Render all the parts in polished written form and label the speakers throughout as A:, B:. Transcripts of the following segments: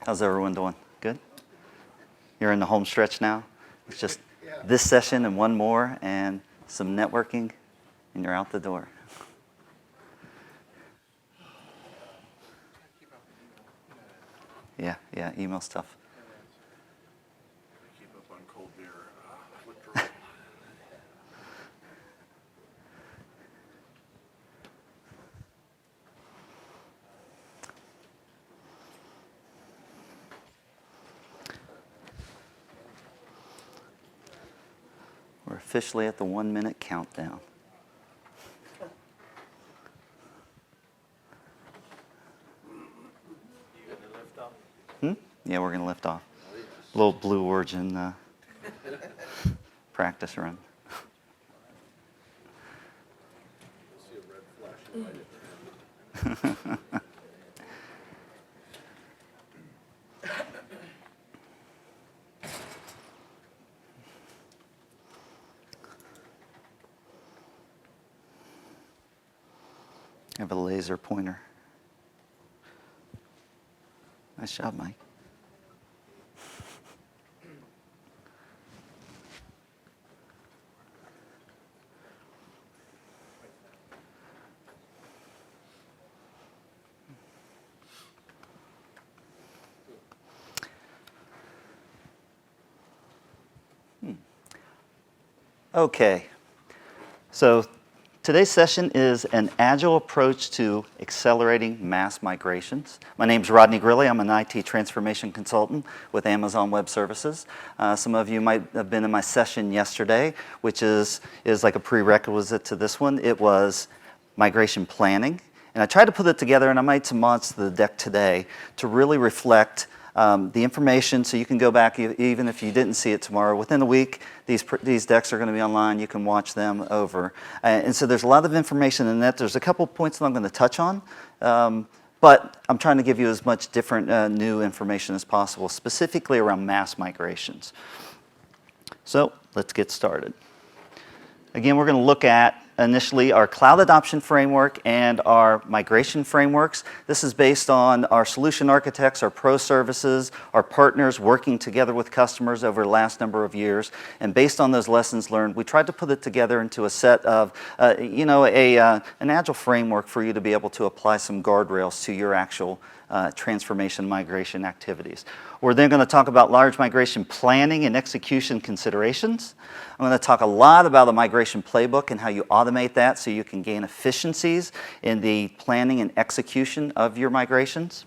A: How's everyone doing? Good? You're in the home stretch now? It's just this session and one more and some networking, and you're out the door. Yeah, email stuff.
B: Keep up on cold beer withdrawal.
A: We're officially at the 1 minute countdown. Yeah, we're going to lift off. A little Blue Origin practice run.
B: See a red flashing light at the end.
A: I have a laser pointer. Nice job, Mike. Okay, so today's session is an agile approach to accelerating mass migrations. My name's Rodney Grilly. I'm an IT transformation consultant with Amazon Web Services. Some of you might have been in my session yesterday, which is like a prerequisite to this one. It was migration planning. And I tried to put it together, and I made some mods to the deck today to really reflect the information, so you can go back even if you didn't see it tomorrow. Within a week, these decks are going to be online. You can watch them over. And so there's a lot of information in that. There's a couple points that I'm going to touch on, but I'm trying to give you as much different new information as possible, specifically around mass migrations. So let's get started. Again, we're going to look at initially our cloud adoption framework and our migration frameworks. This is based on our solution architects, our pro services, our partners working together with customers over the last number of years. And based on those lessons learned, we tried to put it together into a set of, an agile framework for you to be able to apply some guardrails to your actual transformation migration activities. We're then going to talk about large migration planning and execution considerations. I'm going to talk a lot about the migration playbook and how you automate that so you can gain efficiencies in the planning and execution of your migrations.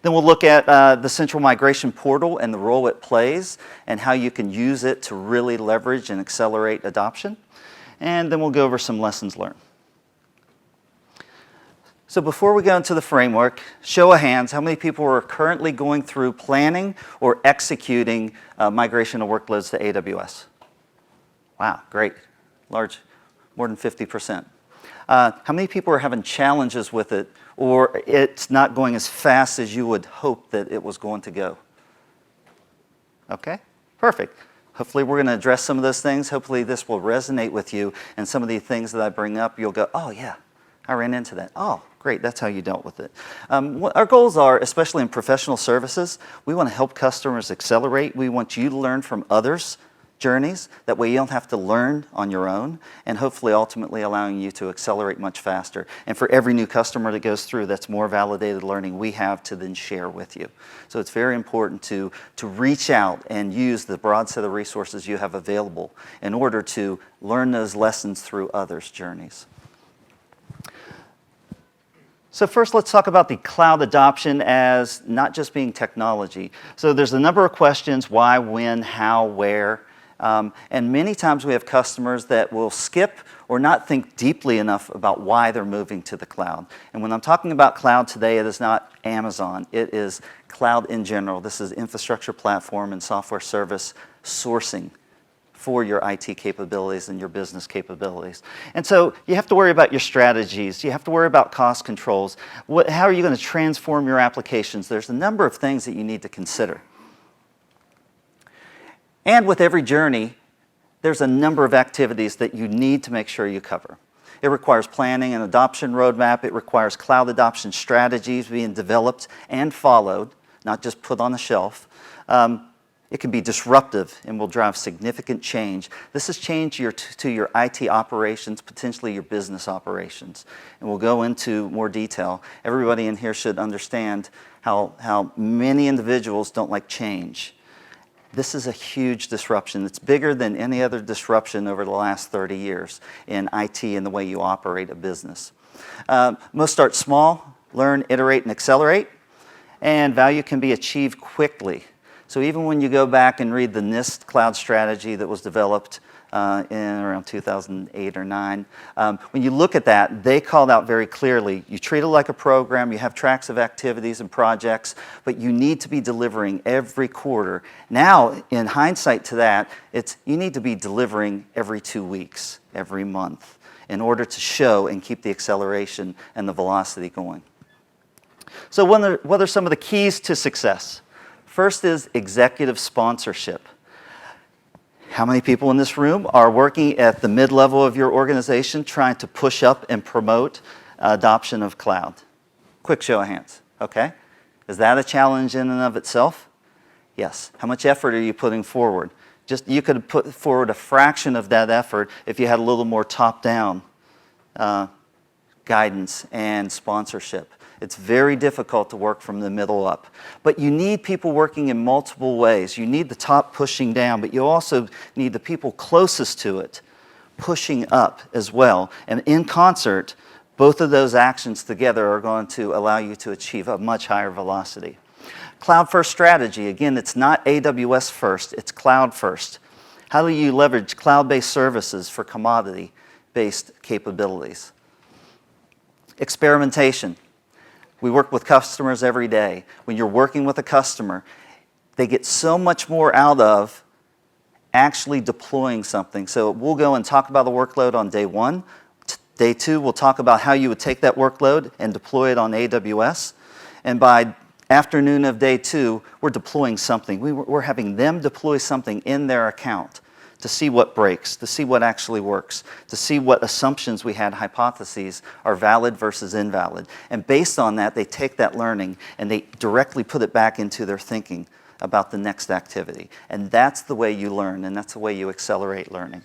A: Then we'll look at the central migration portal and the role it plays and how you can use it to really leverage and accelerate adoption. And then we'll go over some lessons learned. So before we go into the framework, show of hands, how many people are currently going through planning or executing migration of workloads to AWS? Wow, great. Large, more than 50%. How many people are having challenges with it, or it's not going as fast as you would hope that it was going to go? Okay, perfect. Hopefully we're going to address some of those things. Hopefully this will resonate with you, and some of the things that I bring up, you'll go, oh yeah, I ran into that. Oh, great, that's how you dealt with it. What our goals are, especially in professional services, we want to help customers accelerate. We want you to learn from others' journeys. That way you don't have to learn on your own, and hopefully ultimately allowing you to accelerate much faster. And for every new customer that goes through, that's more validated learning we have to then share with you. So it's very important to reach out and use the broad set of resources you have available in order to learn those lessons through others' journeys. So first, let's talk about the cloud adoption as not just being technology. So there's a number of questions: why, when, how, where. And many times we have customers that will skip or not think deeply enough about why they're moving to the cloud. And when I'm talking about cloud today, it is not Amazon. It is cloud in general. This is infrastructure platform and software service sourcing for your IT capabilities and your business capabilities. And so you have to worry about your strategies. You have to worry about cost controls. How are you going to transform your applications? There's a number of things that you need to consider. And with every journey, there's a number of activities that you need to make sure you cover. It requires planning and adoption roadmap. It requires cloud adoption strategies being developed and followed not just put on a shelf. It can be disruptive and will drive significant change. This is change to your IT operations, potentially your business operations. And we'll go into more detail. Everybody in here should understand how many individuals don't like change. This is a huge disruption. It's bigger than any other disruption over the last 30 years in IT and the way you operate a business. Most start small, learn, iterate, and accelerate, and value can be achieved quickly. So even when you go back and read the NIST cloud strategy that was developed in around 2008 or 9, when you look at that, they called out very clearly, you treat it like a program, you have tracks of activities and projects, but you need to be delivering every quarter. Now, in hindsight to that, it's you need to be delivering every 2 weeks, every month, in order to show and keep the acceleration and the velocity going. So what are some of the keys to success? First is executive sponsorship. How many people in this room are working at the mid-level of your organization trying to push up and promote adoption of cloud? Quick show of hands, okay? Is that a challenge in and of itself? Yes. How much effort are you putting forward? Just you could put forward a fraction of that effort if you had a little more top-down guidance and sponsorship. It's very difficult to work from the middle up. But you need people working in multiple ways. You need the top pushing down, but you also need the people closest to it pushing up as well. And in concert, both of those actions together are going to allow you to achieve a much higher velocity. Cloud first strategy, again, it's not AWS first, it's cloud first. How do you leverage cloud-based services for commodity-based capabilities? Experimentation. We work with customers every day. When you're working with a customer, they get so much more out of actually deploying something. So we'll go and talk about the workload on day 1. Day 2, we'll talk about how you would take that workload and deploy it on AWS. And by afternoon of day 2, we're deploying something. We're having them deploy something in their account to see what breaks, to see what actually works, to see what assumptions we had, hypotheses, are valid versus invalid. And based on that, they take that learning and they directly put it back into their thinking about the next activity. And that's the way you learn, and that's the way you accelerate learning.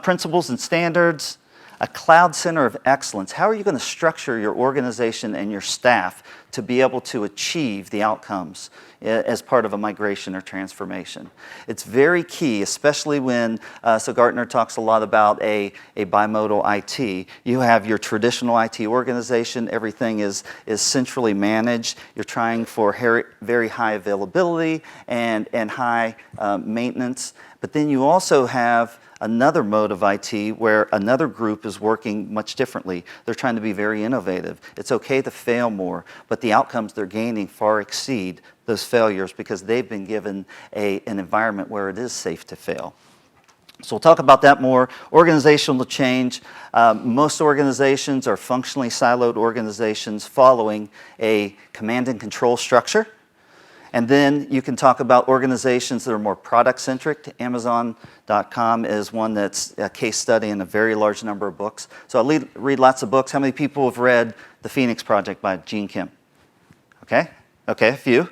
A: Principles and standards, a cloud center of excellence. How are you going to structure your organization and your staff to be able to achieve the outcomes as part of a migration or transformation? It's very key, especially when, so Gartner talks a lot about a bimodal IT. You have your traditional IT organization, everything is centrally managed. You're trying for very high availability and high maintenance. But then you also have another mode of IT where another group is working much differently. They're trying to be very innovative. It's okay to fail more, but the outcomes they're gaining far exceed those failures because they've been given an environment where it is safe to fail. So we'll talk about that more. Organizational change. Most organizations are functionally siloed organizations following a command and control structure. And then you can talk about organizations that are more product-centric. Amazon.com is one that's a case study in a very large number of books. So I read lots of books. How many people have read The Phoenix Project by Gene Kim? Okay, a few.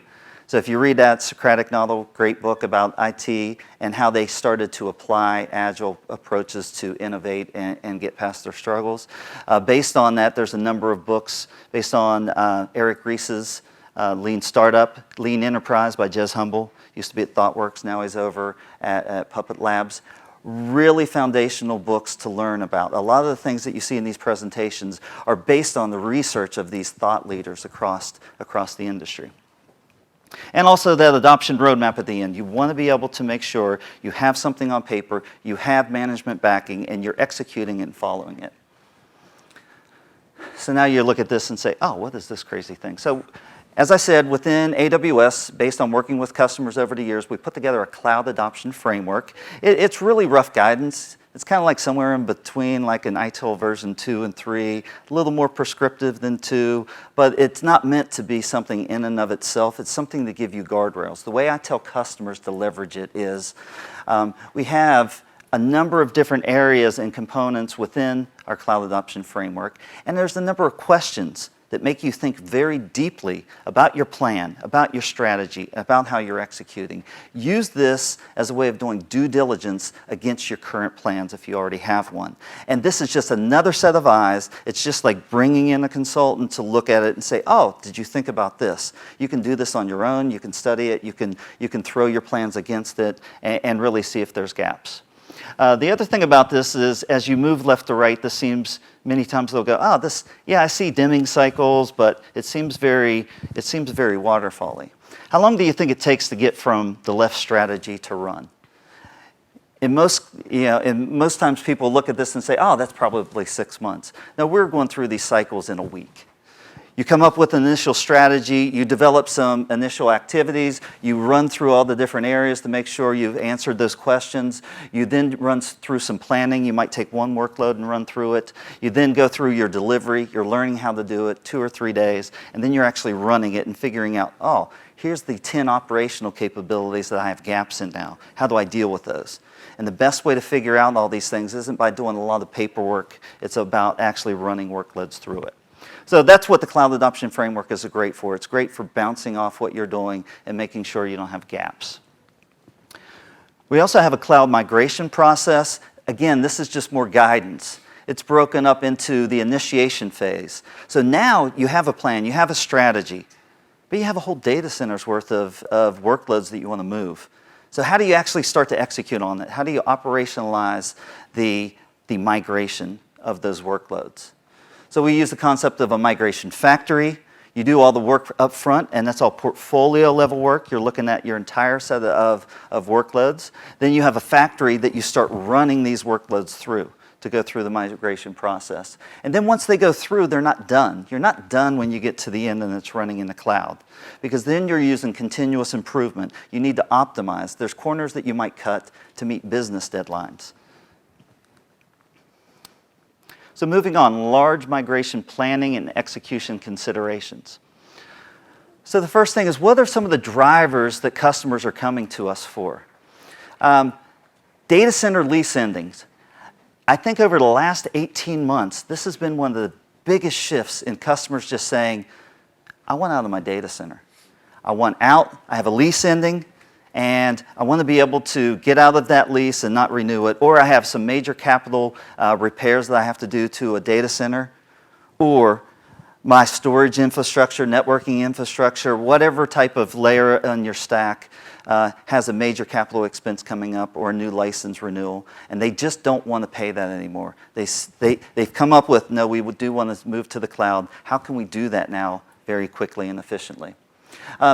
A: So if you read that Socratic novel, great book about IT and how they started to apply Agile approaches to innovate and get past their struggles. Based on that, there's a number of books based on Eric Ries's Lean Startup, Lean Enterprise by Jez Humble. Used to be at ThoughtWorks, now he's over at Puppet Labs. Really foundational books to learn about. A lot of the things that you see in these presentations are based on the research of these thought leaders across the industry. And also that adoption roadmap at the end. You want to be able to make sure you have something on paper, you have management backing, and you're executing and following it. So now you look at this and say, oh, what is this crazy thing? So as I said, within AWS, based on working with customers over the years, we put together a cloud adoption framework. It's really rough guidance. It's kind of like somewhere in between like an ITIL version 2 and 3, a little more prescriptive than 2, but it's not meant to be something in and of itself. It's something to give you guardrails. The way I tell customers to leverage it is we have a number of different areas and components within our cloud adoption framework, and there's a number of questions that make you think very deeply about your plan, about your strategy, about how you're executing. Use this as a way of doing due diligence against your current plans if you already have one. And this is just another set of eyes. It's just like bringing in a consultant to look at it and say, oh, did you think about this? You can do this on your own. You can study it. You can throw your plans against it and really see if there's gaps. The other thing about this is as you move left to right, this seems, many times they'll go, oh, this, yeah, I see dimming cycles, but it seems very waterfally. How long do you think it takes to get from the left strategy to run? In most times people look at this and say, oh, that's probably 6 months. Now we're going through these cycles in a week. You come up with an initial strategy, you develop some initial activities, you run through all the different areas to make sure you've answered those questions. You then run through some planning. You might take one workload and run through it. You then go through your delivery. You're learning how to do it 2 or 3 days, and then you're actually running it and figuring out, oh, here's the 10 operational capabilities that I have gaps in now. How do I deal with those? And the best way to figure out all these things isn't by doing a lot of paperwork. It's about actually running workloads through it. So that's what the Cloud Adoption Framework is great for. It's great for bouncing off what you're doing and making sure you don't have gaps. We also have a cloud migration process. Again, this is just more guidance. It's broken up into the initiation phase. So now you have a plan, you have a strategy, but you have a whole data center's worth of workloads that you want to move. So how do you actually start to execute on it? How do you operationalize the migration of those workloads? So we use the concept of a migration factory. You do all the work up front, and that's all portfolio level work. You're looking at your entire set of workloads. Then you have a factory that you start running these workloads through to go through the migration process. And then once they go through, they're not done. You're not done when you get to the end and it's running in the cloud, because then you're using continuous improvement. You need to optimize. There's corners that you might cut to meet business deadlines. So moving on, large migration planning and execution considerations. So the first thing is, what are some of the drivers that customers are coming to us for? Data center lease endings. I think over the last 18 months, this has been one of the biggest shifts in customers just saying, I want out of my data center. I want out, I have a lease ending, and I want to be able to get out of that lease and not renew it, or I have some major capital repairs that I have to do to a data center, or my storage infrastructure, networking infrastructure, whatever type of layer on your stack has a major capital expense coming up or a new license renewal, and they just don't want to pay that anymore. They've come up with, no, we do want to move to the cloud. How can we do that now very quickly and efficiently?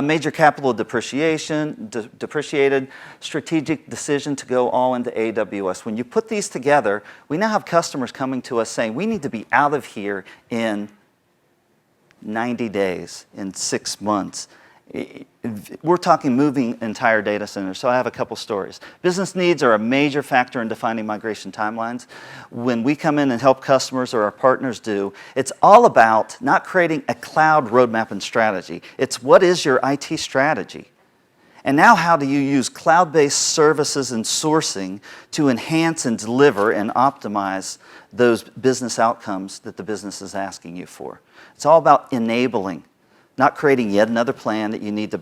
A: Major capital depreciation, depreciated, strategic decision to go all into AWS. When you put these together, we now have customers coming to us saying, we need to be out of here in 90 days, in 6 months. We're talking moving entire data centers. So I have a couple stories. Business needs are a major factor in defining migration timelines. When we come in and help customers, or our partners do, it's all about not creating a cloud roadmap and strategy. It's what is your IT strategy? And now how do you use cloud-based services and sourcing to enhance and deliver and optimize those business outcomes that the business is asking you for? It's all about enabling, not creating yet another plan that you need to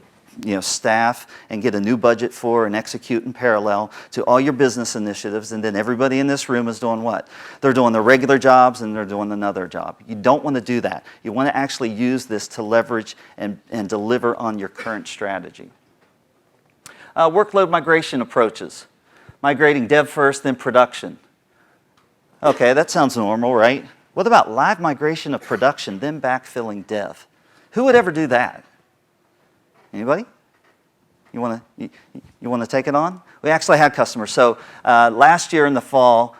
A: staff and get a new budget for and execute in parallel to all your business initiatives, and then everybody in this room is doing what? They're doing their regular jobs and they're doing another job. You don't want to do that. You want to actually use this to leverage and deliver on your current strategy. Workload migration approaches. Migrating dev first, then production. Okay, that sounds normal, right? What about live migration of production, then backfilling dev? Who would ever do that? Anybody? You want to take it on? We actually had customers. So last year in the fall,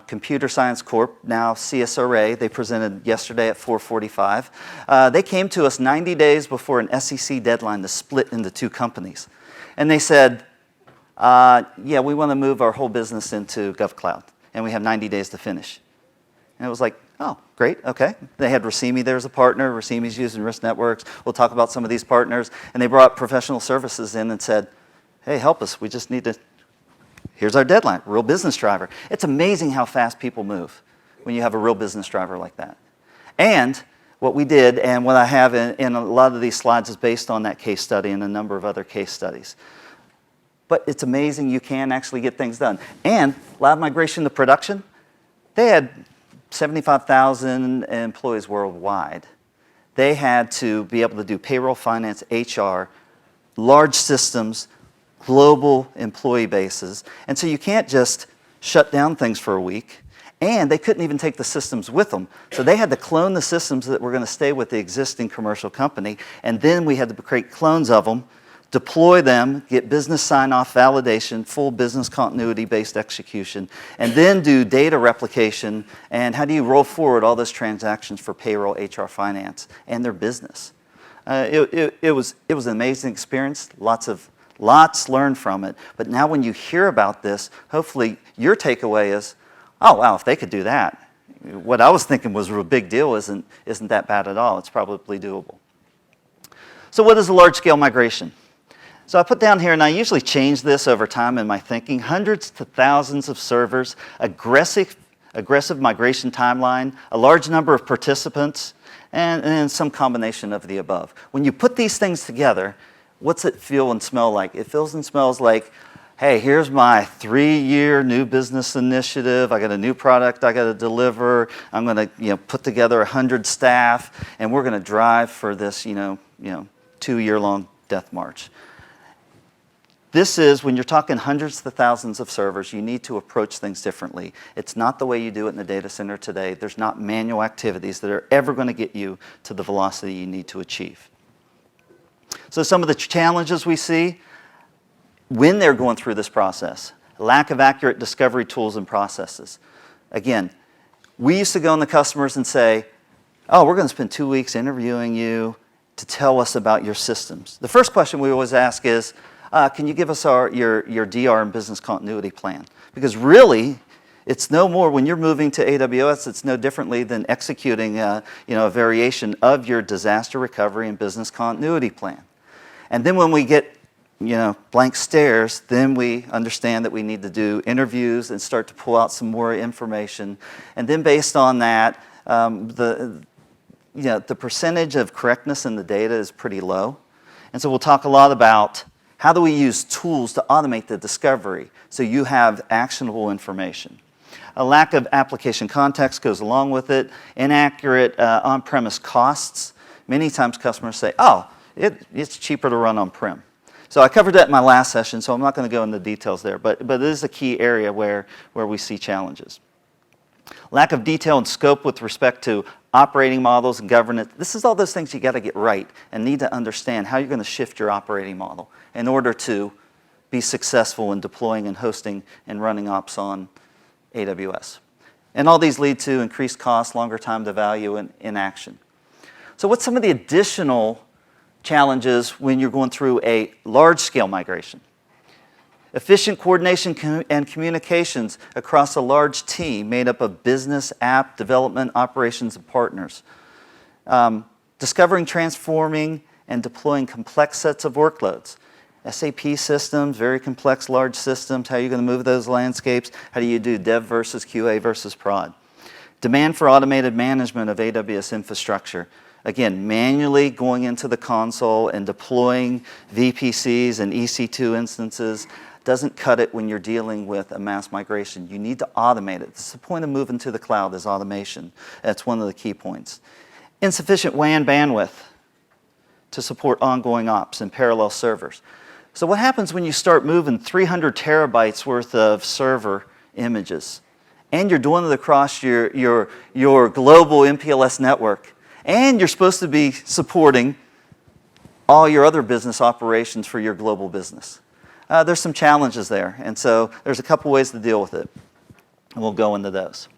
A: Computer Science Corp, now CSRA, they presented yesterday at 4:45. They came to us 90 days before an SEC deadline to split into 2 companies. And they said, yeah, we want to move our whole business into GovCloud, and we have 90 days to finish. And it was like, oh, great, okay. They had Racimi there as a partner. Racimi's using Risk Networks. We'll talk about some of these partners. And they brought professional services in and said, hey, help us. We just need to, here's our deadline, real business driver. It's amazing how fast people move when you have a real business driver like that. And what we did, and what I have in a lot of these slides is based on that case study and a number of other case studies. But it's amazing you can actually get things done. And cloud migration to production, they had 75,000 employees worldwide. They had to be able to do payroll, finance, HR, large systems, global employee bases. And so you can't just shut down things for a week. And they couldn't even take the systems with them. So they had to clone the systems that were going to stay with the existing commercial company. And then we had to create clones of them, deploy them, get business sign-off validation, full business continuity-based execution, and then do data replication. And how do you roll forward all those transactions for payroll, HR, finance, and their business? It was an amazing experience. Lots learned from it. But now when you hear about this, hopefully your takeaway is, oh, wow, if they could do that, what I was thinking was a big deal isn't that bad at all. It's probably doable. So what is a large-scale migration? So I put down here, and I usually change this over time in my thinking, hundreds to thousands of servers, aggressive migration timeline, a large number of participants, and some combination of the above. When you put these things together, what's it feel and smell like? It feels and smells like, hey, here's my 3-year new business initiative. I got a new product I got to deliver. I'm going to put together 100 staff, and we're going to drive for this 2-year-long death march. This is, when you're talking hundreds to thousands of servers, you need to approach things differently. It's not the way you do it in the data center today. There's not manual activities that are ever going to get you to the velocity you need to achieve. So some of the challenges we see when they're going through this process: lack of accurate discovery tools and processes. Again, we used to go in the customers and say, oh, we're going to spend 2 weeks interviewing you to tell us about your systems. The first question we always ask is, can you give us your DR and business continuity plan? Because really, it's no more, when you're moving to AWS, it's no differently than executing a variation of your disaster recovery and business continuity plan. And then when we get blank stares, then we understand that we need to do interviews and start to pull out some more information. And then based on that, the percentage of correctness in the data is pretty low. And so we'll talk a lot about how do we use tools to automate the discovery so you have actionable information. A lack of application context goes along with it. Inaccurate on-premise costs. Many times customers say, oh, it's cheaper to run on-prem. So I covered that in my last session, so I'm not going to go into details there, but it is a key area where we see challenges. Lack of detail and scope with respect to operating models and governance. This is all those things you got to get right and need to understand how you're going to shift your operating model in order to be successful in deploying and hosting and running ops on AWS. And all these lead to increased costs, longer time to value, and inaction. So what's some of the additional challenges when you're going through a large-scale migration? Efficient coordination and communications across a large team made up of business, app, development, operations, and partners. Discovering, transforming, and deploying complex sets of workloads. SAP systems, very complex large systems, how are you going to move those landscapes? How do you do dev versus QA versus prod? Demand for automated management of AWS infrastructure. Again, manually going into the console and deploying VPCs and EC2 instances doesn't cut it when you're dealing with a mass migration. You need to automate it. That's the point of moving to the cloud, is automation. That's one of the key points. Insufficient WAN bandwidth to support ongoing ops and parallel servers. So what happens when you start moving 300 terabytes worth of server images, and you're doing it across your global MPLS network, and you're supposed to be supporting all your other business operations for your global business? There's some challenges there, and so there's a couple ways to deal with it, and we'll go into those.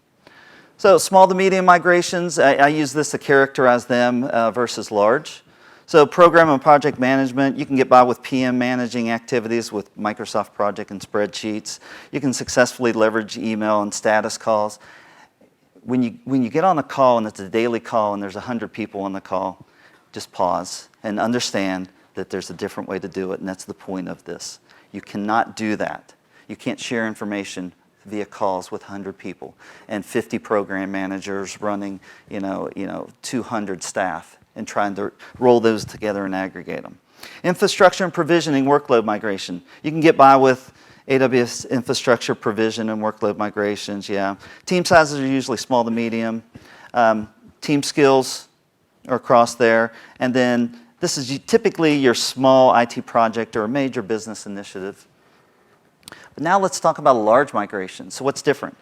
A: So small to medium migrations, I use this to characterize them versus large. So program and project management, you can get by with PM managing activities with Microsoft Project and spreadsheets. You can successfully leverage email and status calls. When you get on a call and it's a daily call and there's 100 people on the call, just pause and understand that there's a different way to do it, and that's the point of this. You cannot do that. You can't share information via calls with 100 people and 50 program managers running 200 staff and trying to roll those together and aggregate them. Infrastructure and provisioning workload migration. You can get by with AWS infrastructure provision and workload migrations, yeah. Team sizes are usually small to medium. Team skills are across there. And then this is typically your small IT project or a major business initiative. But now let's talk about a large migration. So what's different?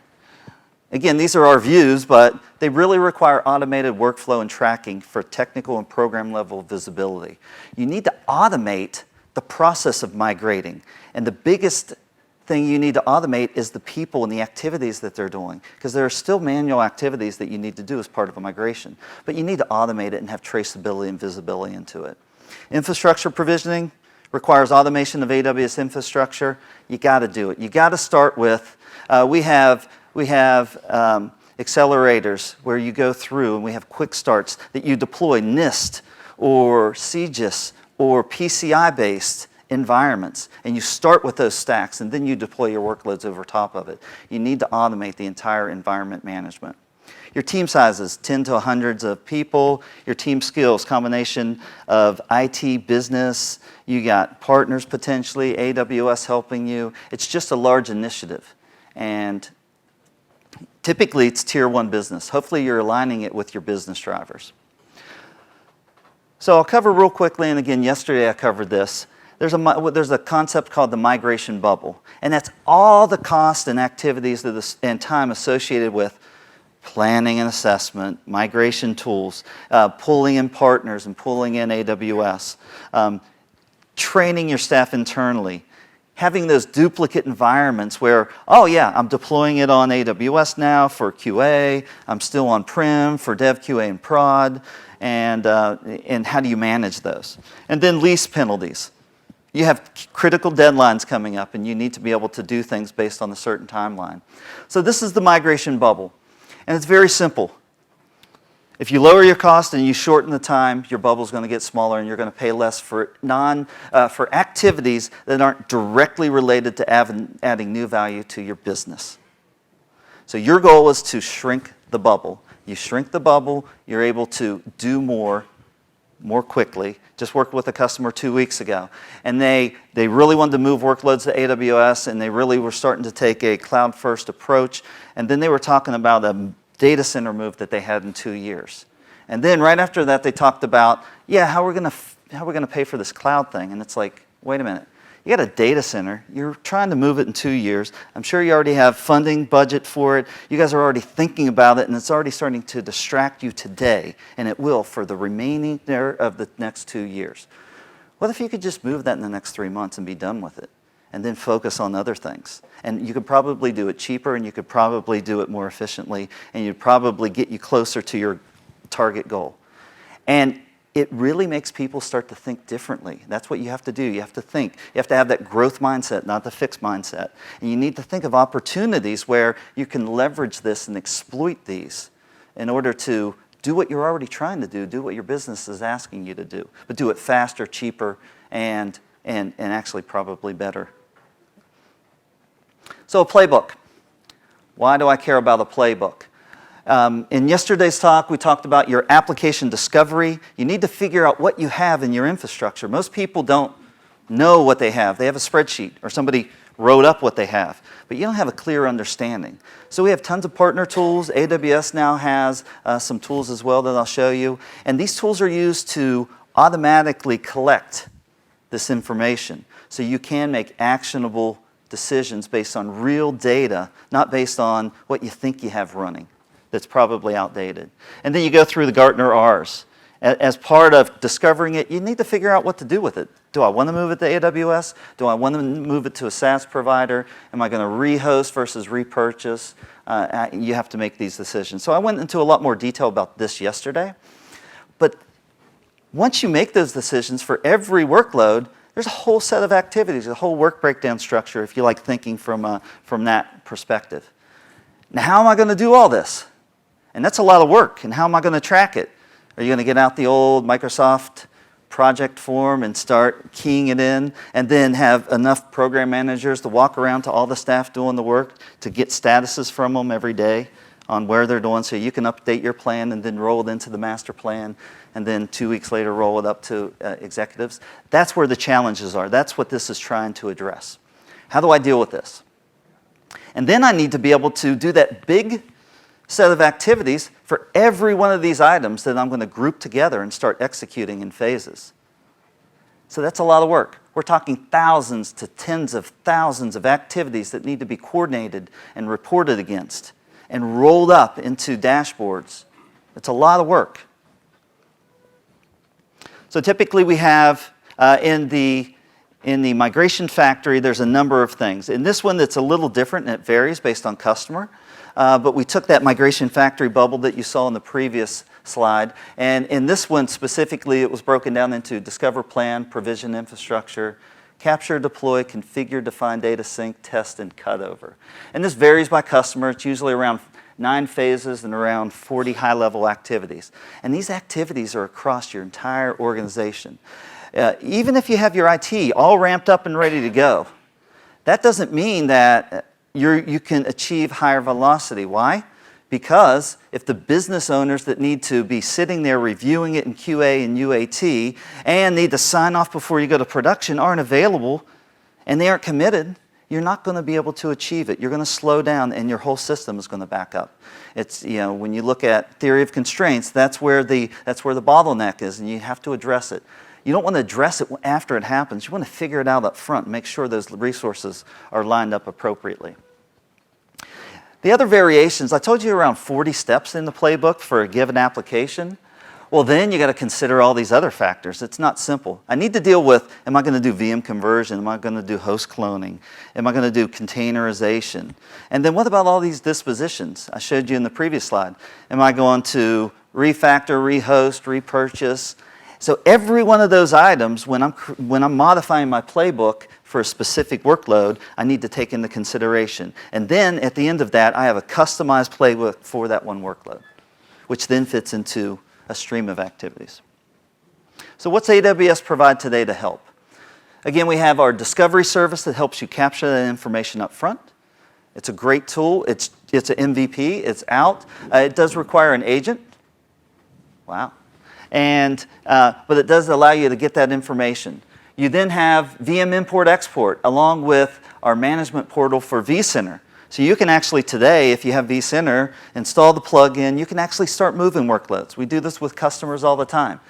A: Again, these are our views, but they really require automated workflow and tracking for technical and program level visibility. You need to automate the process of migrating. And the biggest thing you need to automate is the people and the activities that they're doing, because there are still manual activities that you need to do as part of a migration. But you need to automate it and have traceability and visibility into it. Infrastructure provisioning requires automation of AWS infrastructure. You got to do it. You got to start with, we have accelerators where you go through and we have quick starts that you deploy NIST or CGIS or PCI-based environments, and you start with those stacks and then you deploy your workloads over top of it. You need to automate the entire environment management. Your team sizes, 10 to hundreds of people. Your team skills, combination of IT, business, you got partners potentially, AWS helping you. It's just a large initiative. And typically it's tier 1 business. Hopefully you're aligning it with your business drivers. So I'll cover real quickly, and again, yesterday I covered this. There's a concept called the migration bubble, and that's all the cost and activities and time associated with planning and assessment, migration tools, pulling in partners and pulling in AWS, training your staff internally, having those duplicate environments where, oh yeah, I'm deploying it on AWS now for QA, I'm still on-prem for dev, QA, and prod, and how do you manage those? And then lease penalties. You have critical deadlines coming up, and you need to be able to do things based on a certain timeline. So this is the migration bubble, and it's very simple. If you lower your cost and you shorten the time, your bubble is going to get smaller, and you're going to pay less for activities that aren't directly related to adding new value to your business. So your goal is to shrink the bubble. You shrink the bubble, you're able to do more quickly. Just worked with a customer 2 weeks ago, and they really wanted to move workloads to AWS, and they really were starting to take a cloud-first approach, and then they were talking about a data center move that they had in 2 years. And then right after that, they talked about, yeah, how we're gonna pay for this cloud thing, and it's like, wait a minute. You got a data center, you're trying to move it in 2 years. I'm sure you already have funding, budget for it. You guys are already thinking about it, and it's already starting to distract you today, and it will for the remaining of the next 2 years. What if you could just move that in the next 3 months and be done with it, and then focus on other things? And you could probably do it cheaper, and you could probably do it more efficiently, and you'd probably get you closer to your target goal. And it really makes people start to think differently. That's what you have to do. You have to think. You have to have that growth mindset, not the fixed mindset. And you need to think of opportunities where you can leverage this and exploit these in order to do what you're already trying to do what your business is asking you to do, but do it faster, cheaper, and actually probably better. So a playbook. Why do I care about a playbook? In yesterday's talk, we talked about your application discovery. You need to figure out what you have in your infrastructure. Most people don't know what they have. They have a spreadsheet, or somebody wrote up what they have, but you don't have a clear understanding. So we have tons of partner tools. AWS now has some tools as well that I'll show you. And these tools are used to automatically collect this information, so you can make actionable decisions based on real data, not based on what you think you have running. That's probably outdated. And then you go through the Gartner R's. As part of discovering it, you need to figure out what to do with it. Do I want to move it to AWS? Do I want to move it to a SaaS provider? Am I going to rehost versus repurchase? You have to make these decisions. So I went into a lot more detail about this yesterday. But once you make those decisions for every workload, there's a whole set of activities, a whole work breakdown structure, if you like thinking from that perspective. Now, how am I going to do all this? And that's a lot of work. And how am I going to track it? Are you going to get out the old Microsoft project form and start keying it in, and then have enough program managers to walk around to all the staff doing the work to get statuses from them every day on where they're doing, so you can update your plan and then roll it into the master plan, and then 2 weeks later roll it up to executives. That's where the challenges are. That's what this is trying to address. How do I deal with this? And then I need to be able to do that big set of activities for every one of these items that I'm going to group together and start executing in phases. So that's a lot of work. We're talking thousands to tens of thousands of activities that need to be coordinated and reported against and rolled up into dashboards. It's a lot of work. So typically we have in the migration factory, there's a number of things. In this one, it's a little different and it varies based on customer. But we took that migration factory bubble that you saw in the previous slide, and in this one specifically, it was broken down into discover, plan, provision infrastructure, capture, deploy, configure, define, data sync, test, and cutover. And this varies by customer. It's usually around 9 phases and around 40 high-level activities. And these activities are across your entire organization. Even if you have your IT all ramped up and ready to go, that doesn't mean that you can achieve higher velocity. Why? Because if the business owners that need to be sitting there reviewing it in QA and UAT and need to sign off before you go to production aren't available and they aren't committed, you're not going to be able to achieve it. You're going to slow down and your whole system is going to back up. It's, you know, when you look at theory of constraints, that's where the bottleneck is, and you have to address it. You don't want to address it after it happens. You want to figure it out up front and make sure those resources are lined up appropriately. The other variations, I told you around 40 steps in the playbook for a given application. Well, then you got to consider all these other factors. It's not simple. I need to deal with, am I going to do VM conversion? Am I going to do host cloning? Am I going to do containerization? And then what about all these dispositions I showed you in the previous slide? Am I going to refactor, rehost, repurchase? So every one of those items, when I'm modifying my playbook for a specific workload, I need to take into consideration. And then at the end of that, I have a customized playbook for that one workload, which then fits into a stream of activities. So what's AWS provide today to help? Again, we have our discovery service that helps you capture that information up front. It's a great tool. It's an MVP. It's out. It does require an agent. Wow. But it does allow you to get that information. You then have VM import export along with our management portal for vCenter. So you can actually today, if you have vCenter, install the plugin, you can actually start moving workloads. We do this with customers all the time.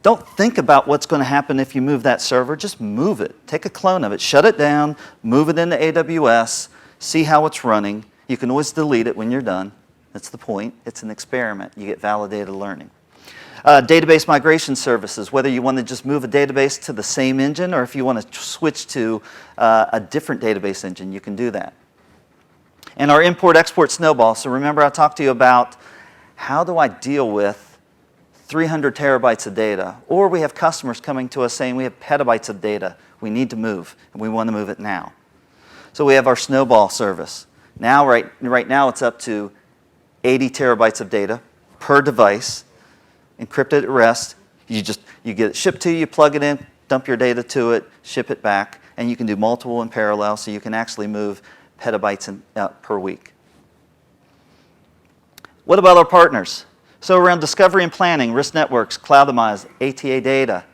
A: Don't think about what's going to happen if you move that server, just move it. Take a clone of it, shut it down, move it into AWS, see how it's running. You can always delete it when you're done. That's the point. It's an experiment. You get validated learning. Database migration services, whether you want to just move a database to the same engine or if you want to switch to a different database engine, you can do that. And our import-export snowball. So remember I talked to you about how do I deal with 300 terabytes of data? Or we have customers coming to us saying we have petabytes of data we need to move, and we want to move it now. So we have our snowball service. Now, right now it's up to 80 terabytes of data per device, encrypted at rest. You get it shipped to you, you plug it in, dump your data to it, ship it back, and you can do multiple in parallel, so you can actually move petabytes per week. What about our partners? So around discovery and planning, risk networks, Cloudomize, ATA data.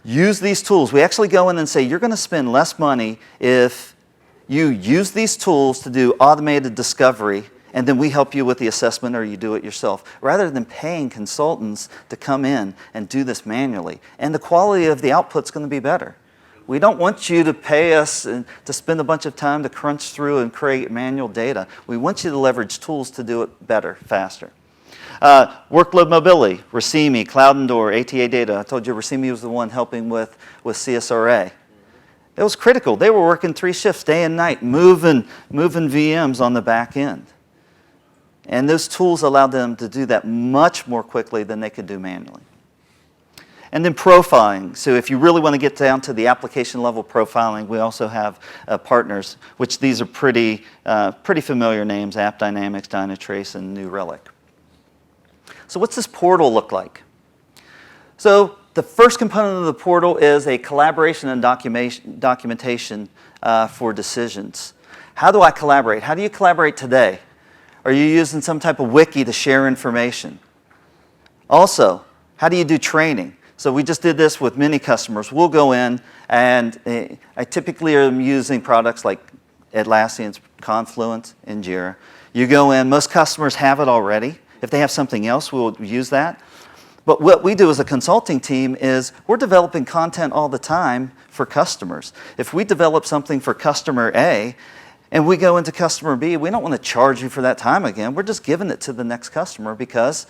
A: Use these tools. We actually go in and say you're going to spend less money if you use these tools to do automated discovery, and then we help you with the assessment or you do it yourself, rather than paying consultants to come in and do this manually. And the quality of the output's going to be better. We don't want you to pay us to spend a bunch of time to crunch through and create manual data. We want you to leverage tools to do it better, faster. Workload mobility, Racimi, Cloud and Door, ATA data. I told you Racimi was the one helping with CSRA. It was critical. They were working 3 shifts, day and night, moving VMs on the back end. And those tools allowed them to do that much more quickly than they could do manually. And then profiling. So if you really want to get down to the application level profiling, we also have partners, which these are pretty familiar names, AppDynamics, Dynatrace, and New Relic. So what's this portal look like? So the first component of the portal is a collaboration and documentation for decisions. How do I collaborate? How do you collaborate today? Are you using some type of wiki to share information? Also, how do you do training? So we just did this with many customers. We'll go in, and I typically am using products like Atlassian's Confluence and Jira. You go in, most customers have it already. If they have something else, we'll use that. But what we do as a consulting team is we're developing content all the time for customers. If we develop something for customer A and we go into customer B, we don't want to charge you for that time again. We're just giving it to the next customer because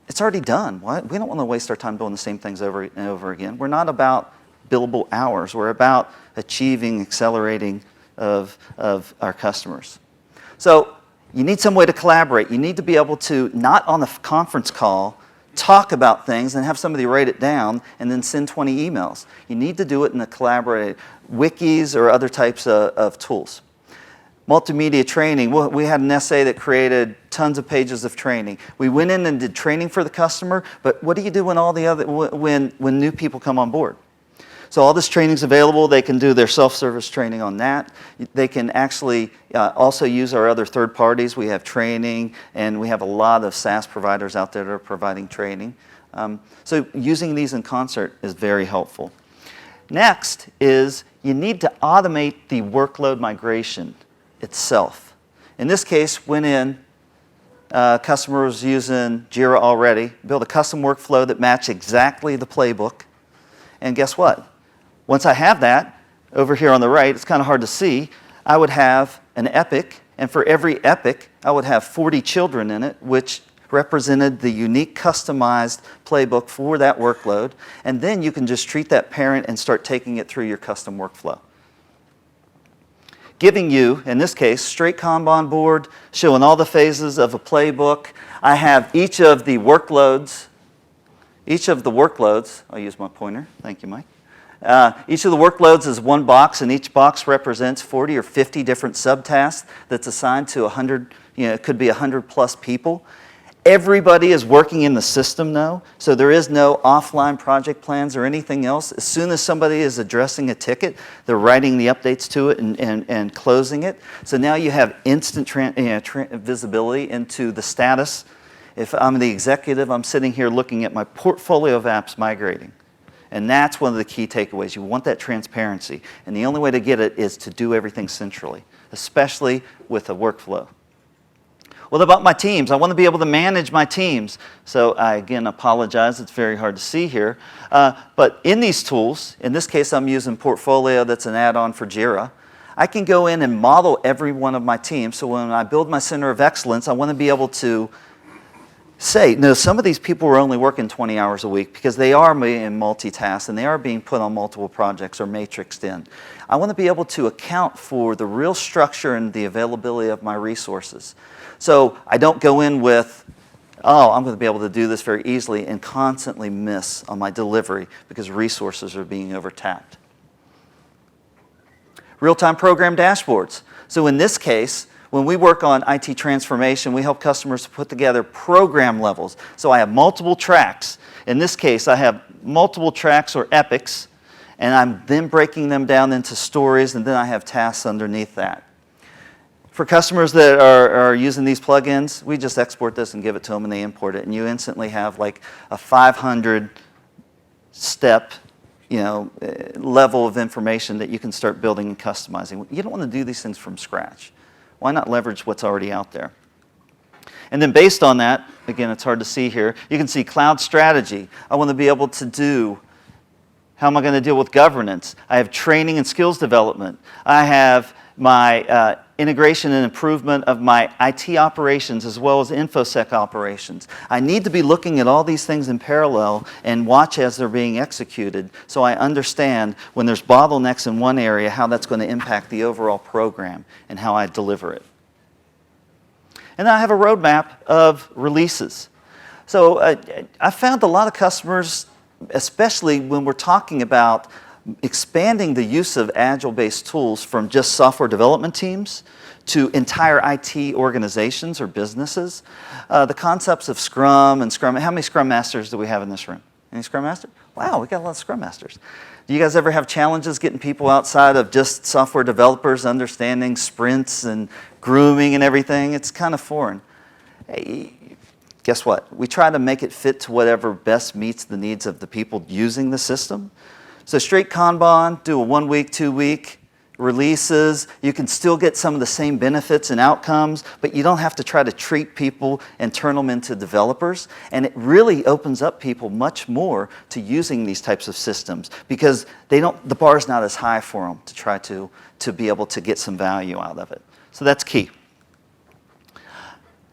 A: it's already done. We don't want to waste our time doing the same things over and over again. We're not about billable hours. We're about achieving, accelerating of our customers. So you need some way to collaborate. You need to be able to, not on a conference call, talk about things and have somebody write it down and then send 20 emails. You need to do it in a collaborative wikis or other types of tools. Multimedia training. We had an essay that created tons of pages of training. We went in and did training for the customer, but what do you do when when new people come on board? So all this training is available. They can do their self-service training on that. They can actually also use our other third parties. We have training, and we have a lot of SaaS providers out there that are providing training. So using these in concert is very helpful. Next is you need to automate the workload migration itself. In this case, went in, customer was using Jira already, built a custom workflow that matched exactly the playbook. And guess what? Once I have that, over here on the right, it's kind of hard to see, I would have an epic, and for every epic, I would have 40 children in it, which represented the unique customized playbook for that workload. And then you can just treat that parent and start taking it through your custom workflow. Giving you, in this case, straight Kanban board, showing all the phases of a playbook. I have each of the workloads, I'll use my pointer, thank you, Mike. Each of the workloads is one box, and each box represents 40 or 50 different subtasks that's assigned to 100, it could be 100 plus people. Everybody is working in the system now, so there is no offline project plans or anything else. As soon as somebody is addressing a ticket, they're writing the updates to it and closing it. So now you have instant visibility into the status. If I'm the executive, I'm sitting here looking at my portfolio of apps migrating. And that's one of the key takeaways. You want that transparency. And the only way to get it is to do everything centrally, especially with a workflow. What about my teams? I want to be able to manage my teams. So I, again, apologize. It's very hard to see here. But in these tools, in this case, I'm using Portfolio. That's an add-on for Jira. I can go in and model every one of my teams. So when I build my center of excellence, I want to be able to say, no, some of these people are only working 20 hours a week because they are being multitasked and they are being put on multiple projects or matrixed in. I want to be able to account for the real structure and the availability of my resources. So I don't go in with, oh, I'm going to be able to do this very easily and constantly miss on my delivery because resources are being overtapped. Real-time program dashboards. So in this case, when we work on IT transformation, we help customers put together program levels. So I have multiple tracks. In this case, I have multiple tracks or epics, and I'm then breaking them down into stories, and then I have tasks underneath that. For customers that are using these plugins, we just export this and give it to them, and they import it, and you instantly have like a 500-step level of information that you can start building and customizing. You don't want to do these things from scratch. Why not leverage what's already out there? And then based on that, again, it's hard to see here, you can see cloud strategy. I want to be able to do, how am I going to deal with governance? I have training and skills development. I have my integration and improvement of my IT operations as well as InfoSec operations. I need to be looking at all these things in parallel and watch as they're being executed so I understand when there's bottlenecks in one area how that's going to impact the overall program and how I deliver it. And then I have a roadmap of releases. So I found a lot of customers, especially when we're talking about expanding the use of Agile-based tools from just software development teams to entire IT organizations or businesses. The concepts of Scrum and Scrum, how many Scrum Masters do we have in this room? Any Scrum Master? Wow, we got a lot of Scrum Masters. Do you guys ever have challenges getting people outside of just software developers understanding sprints and grooming and everything? It's kind of foreign. Hey, guess what? We try to make it fit to whatever best meets the needs of the people using the system. So straight Kanban, do a 1 week, 2 week releases. You can still get some of the same benefits and outcomes, but you don't have to try to treat people and turn them into developers. And it really opens up people much more to using these types of systems because the bar is not as high for them to try to be able to get some value out of it. So that's key.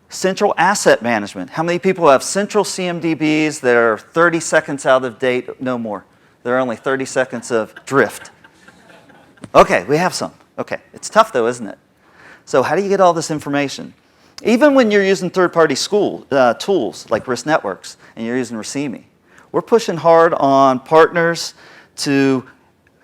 A: Central asset management. How many people have central CMDBs that are 30 seconds out of date? No more. There are only 30 seconds of drift. Okay, we have some. Okay, it's tough though, isn't it? So how do you get all this information? Even when you're using third-party tools like Risk Networks and you're using Racemi, we're pushing hard on partners to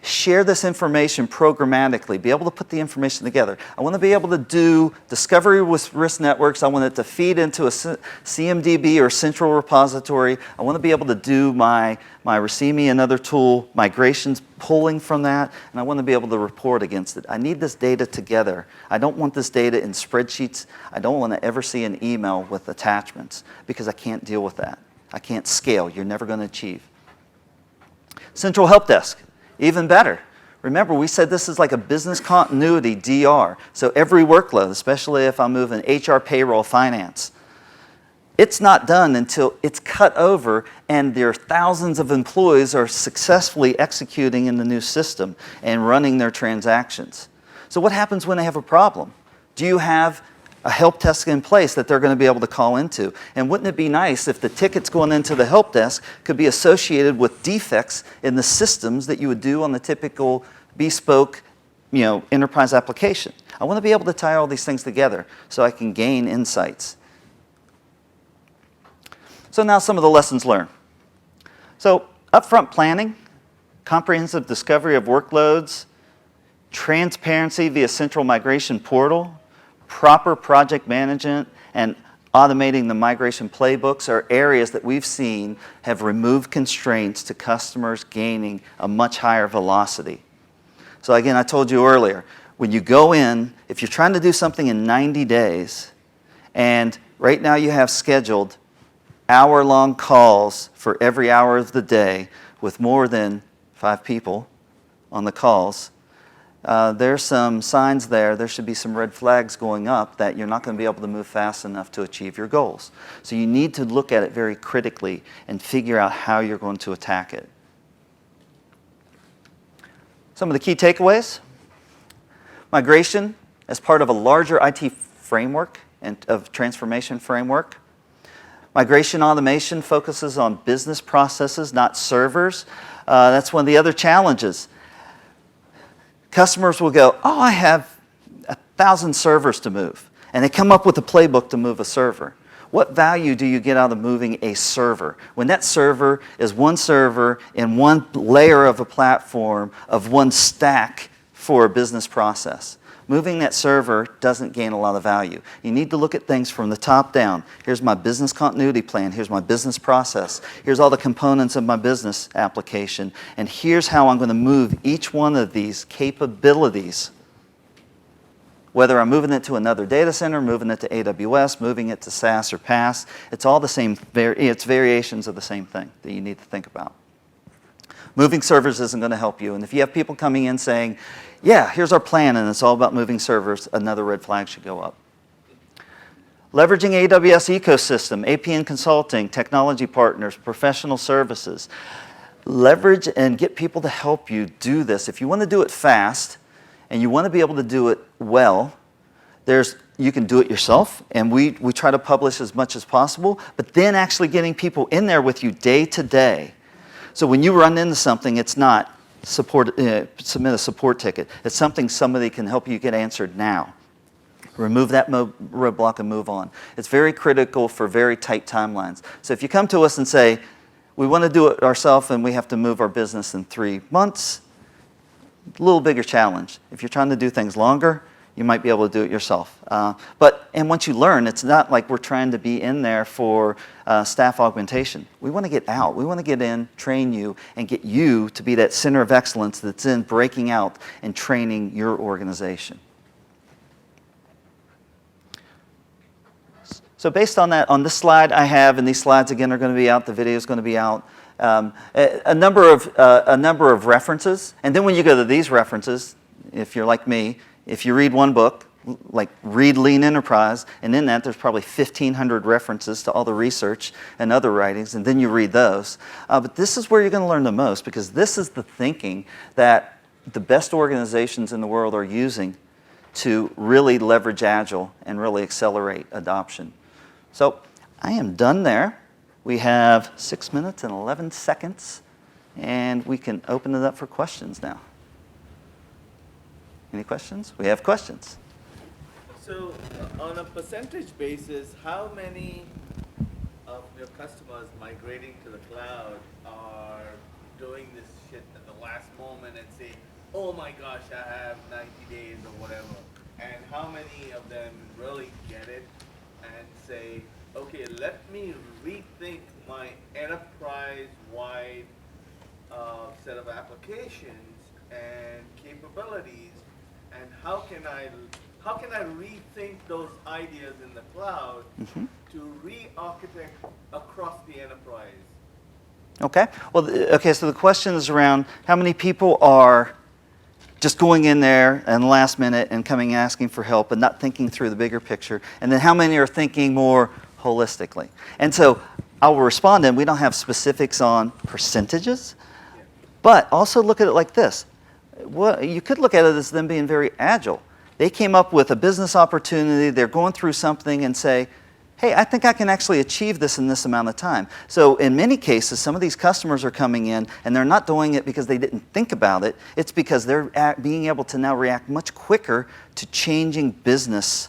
A: share this information programmatically, be able to put the information together. I want to be able to do discovery with Risk Networks. I want it to feed into a CMDB or central repository. I want to be able to do my Racemi, another tool, migrations, pulling from that, and I want to be able to report against it. I need this data together. I don't want this data in spreadsheets. I don't want to ever see an email with attachments because I can't deal with that. I can't scale. You're never going to achieve. Central help desk. Even better. Remember, we said this is like a business continuity DR. So every workload, especially if I'm moving HR, payroll, finance, it's not done until it's cut over and their thousands of employees are successfully executing in the new system and running their transactions. So what happens when they have a problem? Do you have a help desk in place that they're going to be able to call into? And wouldn't it be nice if the tickets going into the help desk could be associated with defects in the systems that you would do on the typical bespoke, enterprise application? I want to be able to tie all these things together so I can gain insights. So now some of the lessons learned. So upfront planning, comprehensive discovery of workloads, transparency via central migration portal, proper project management, and automating the migration playbooks are areas that we've seen have removed constraints to customers gaining a much higher velocity. So again, I told you earlier, when you go in, if you're trying to do something in 90 days, and right now you have scheduled hour-long calls for every hour of the day with more than 5 people on the calls, there's some signs there should be some red flags going up that you're not going to be able to move fast enough to achieve your goals. So you need to look at it very critically and figure out how you're going to attack it. Some of the key takeaways. Migration as part of a larger IT framework and of transformation framework. Migration automation focuses on business processes, not servers. That's one of the other challenges. Customers will go, oh, I have 1,000 servers to move. And they come up with a playbook to move a server. What value do you get out of moving a server? When that server is one server in one layer of a platform of one stack for a business process. Moving that server doesn't gain a lot of value. You need to look at things from the top down. Here's my business continuity plan. Here's my business process. Here's all the components of my business application. And here's how I'm going to move each one of these capabilities. Whether I'm moving it to another data center, moving it to AWS, moving it to SaaS or PaaS, it's all the same, it's variations of the same thing that you need to think about. Moving servers isn't going to help you. And if you have people coming in saying, yeah, here's our plan, and it's all about moving servers, another red flag should go up. Leveraging AWS ecosystem, APN consulting, technology partners, professional services. Leverage and get people to help you do this. If you want to do it fast and you want to be able to do it well, you can do it yourself, and we try to publish as much as possible, but then actually getting people in there with you day to day. So when you run into something, it's not submit a support ticket. It's something somebody can help you get answered now. Remove that roadblock and move on. It's very critical for very tight timelines. So if you come to us and say, we want to do it ourselves and we have to move our business in 3 months, a little bigger challenge. If you're trying to do things longer, you might be able to do it yourself. And once you learn, it's not like we're trying to be in there for staff augmentation. We want to get out. We want to get in, train you, and get you to be that center of excellence that's in breaking out and training your organization. So based on that, on this slide I have, and these slides again are going to be out, the video is going to be out, a number of references. And then when you go to these references, if you're like me, if you read one book, like read Lean Enterprise, and in that there's probably 1,500 references to all the research and other writings, and then you read those. But this is where you're going to learn the most, because this is the thinking that the best organizations in the world are using to really leverage Agile and really accelerate adoption. So I am done there. We have 6 minutes and 11 seconds, and we can open it up for questions now. Any questions? We have questions.
C: So on a percentage basis, how many of your customers migrating to the cloud are doing this shit at the last moment and say, oh my gosh, I have 90 days or whatever? And how many of them really get it and say, okay, let me rethink my enterprise-wide set of applications and capabilities, and how can I rethink those ideas in the cloud to re-architect across the enterprise?
A: Okay. Well, so the question is around how many people are just going in there in the last minute and coming asking for help and not thinking through the bigger picture, and then how many are thinking more holistically. And so I will respond, and we don't have specifics on percentages, but also look at it like this. Well, you could look at it as them being very agile. They came up with a business opportunity, they're going through something and say, hey, I think I can actually achieve this in this amount of time. So in many cases, some of these customers are coming in and they're not doing it because they didn't think about it. It's because they're being able to now react much quicker to changing business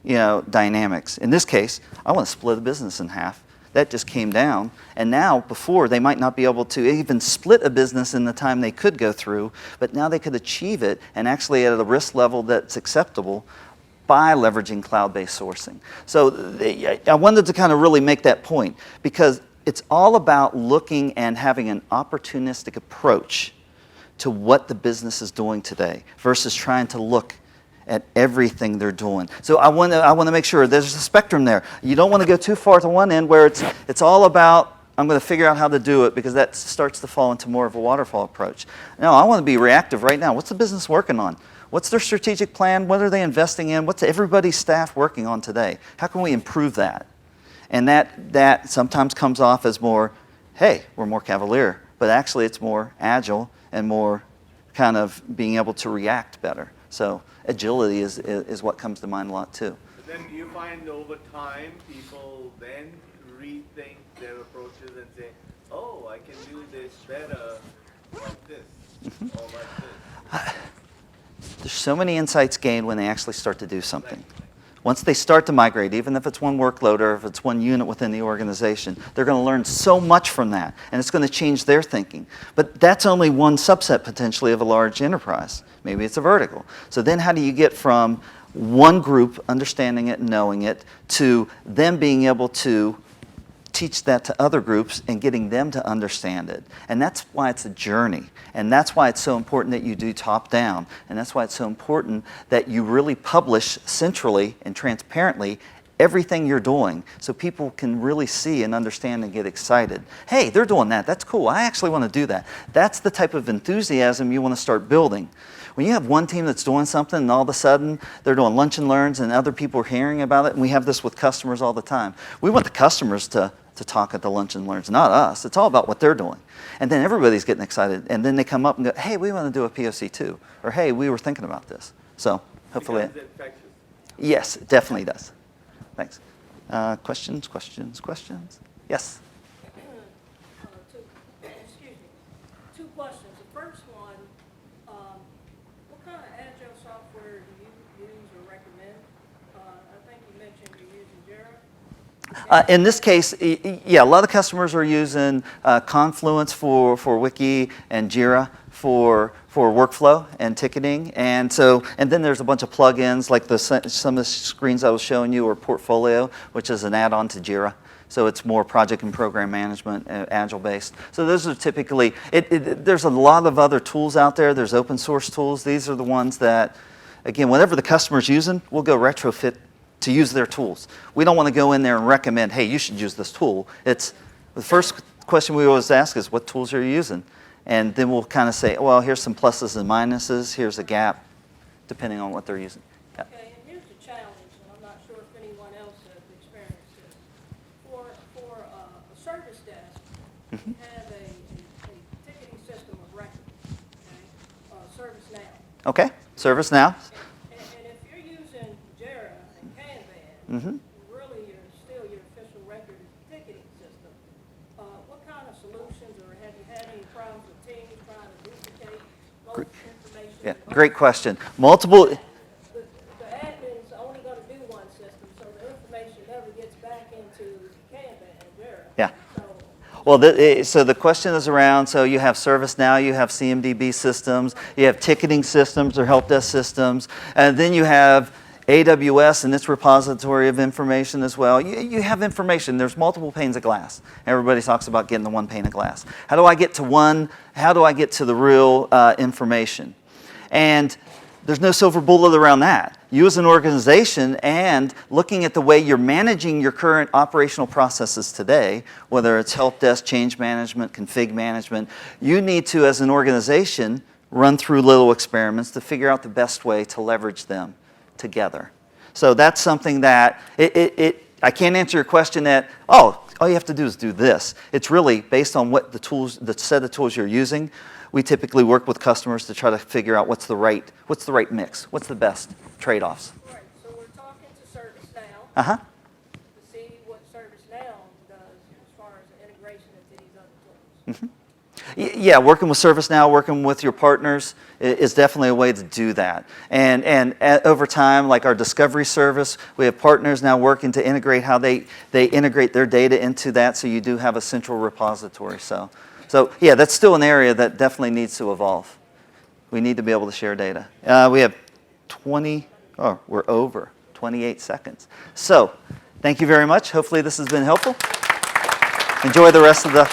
A: dynamics. In this case, I want to split the business in half. That just came down. And now, before, they might not be able to even split a business in the time they could go through, but now they could achieve it, and actually at a risk level that's acceptable, by leveraging cloud-based sourcing. So I wanted to kind of really make that point, because it's all about looking and having an opportunistic approach to what the business is doing today versus trying to look at everything they're doing. So I want to make sure there's a spectrum there. You don't want to go too far to one end where it's all about, I'm going to figure out how to do it, because that starts to fall into more of a waterfall approach. No, I want to be reactive right now. What's the business working on? What's their strategic plan? What are they investing in? What's everybody's staff working on today? How can we improve that? And that sometimes comes off as more, hey, we're more cavalier, but actually it's more agile and more kind of being able to react better. So agility is what comes to mind a lot too.
C: But then do you find over time people then rethink their approaches and say, oh, I can do this better like this or like this?
A: There's so many insights gained when they actually start to do something. Once they start to migrate, even if it's one workload or if it's one unit within the organization, they're going to learn so much from that, and it's going to change their thinking. But that's only one subset potentially of a large enterprise. Maybe it's a vertical. So then how do you get from one group understanding it and knowing it to them being able to teach that to other groups and getting them to understand it? And that's why it's a journey. And that's why it's so important that you do top down. And that's why it's so important that you really publish centrally and transparently everything you're doing, so people can really see and understand and get excited. Hey, they're doing that. That's cool. I actually want to do that. That's the type of enthusiasm you want to start building. When you have one team that's doing something and all of a sudden they're doing lunch and learns and other people are hearing about it, and we have this with customers all the time. We want the customers to talk at the lunch and learns, not us. It's all about what they're doing. And then everybody's getting excited, and then they come up and go, hey, we want to do a POC too. Or hey, we were thinking about this. So hopefully.
C: Becomes infectious.
A: Yes, it definitely does. Thanks. Questions? Yes?
D: Two questions. The first one, what kind of Agile software do you use or recommend? I think you mentioned you're using Jira.
A: In this case, yeah, a lot of customers are using Confluence for Wiki and Jira for workflow and ticketing, and then there's a bunch of plugins like some of the screens I was showing you, or Portfolio, which is an add-on to Jira. So it's more project and program management, Agile based. So those are typically, there's a lot of other tools out there. There's open source tools. These are the ones that, again, whatever the customer's using, we'll go retrofit to use their tools. We don't want to go in there and recommend, hey, you should use this tool. It's the first question we always ask is, what tools are you using? And then we'll kind of say, well, here's some pluses and minuses. Here's a gap, depending on what they're using. Yeah.
D: Okay, and here's the challenge, and I'm not sure if anyone else has experienced this. For a service desk, you have a ticketing system of record, okay? ServiceNow.
A: Okay, ServiceNow.
D: And if you're using Jira and Kanban, really still your official record is the ticketing system. What kind of solutions, or have you had any problems with teams trying to duplicate both information?
A: Yeah, great question. Multiple.
D: The admin's only going to do one system, so the information never gets back into Kanban and Jira.
A: Yeah.
D: So,
A: Well, so the question is around, so you have ServiceNow, you have CMDB systems, you have ticketing systems or help desk systems, and then you have AWS and its repository of information as well. You have information. There's multiple panes of glass. Everybody talks about getting the one pane of glass. How do I get to one? How do I get to the real information? And there's no silver bullet around that. You as an organization, and looking at the way you're managing your current operational processes today, whether it's help desk, change management, config management, you need to, as an organization, run through little experiments to figure out the best way to leverage them together. So that's something that, I can't answer your question that, oh, all you have to do is do this. It's really based on what the tools, the set of tools you're using. We typically work with customers to try to figure out what's the right mix, what's the best trade-offs.
D: right, so we're talking to ServiceNow
A: Uh-huh.
D: to see what ServiceNow does as far as the integration into these other tools.
A: Yeah, working with ServiceNow, working with your partners is definitely a way to do that. And over time, like our discovery service, we have partners now working to integrate how they integrate their data into that, so you do have a central repository. So yeah, that's still an area that definitely needs to evolve. We need to be able to share data. We have we're over 28 seconds. So thank you very much. Hopefully this has been helpful. Enjoy the rest of the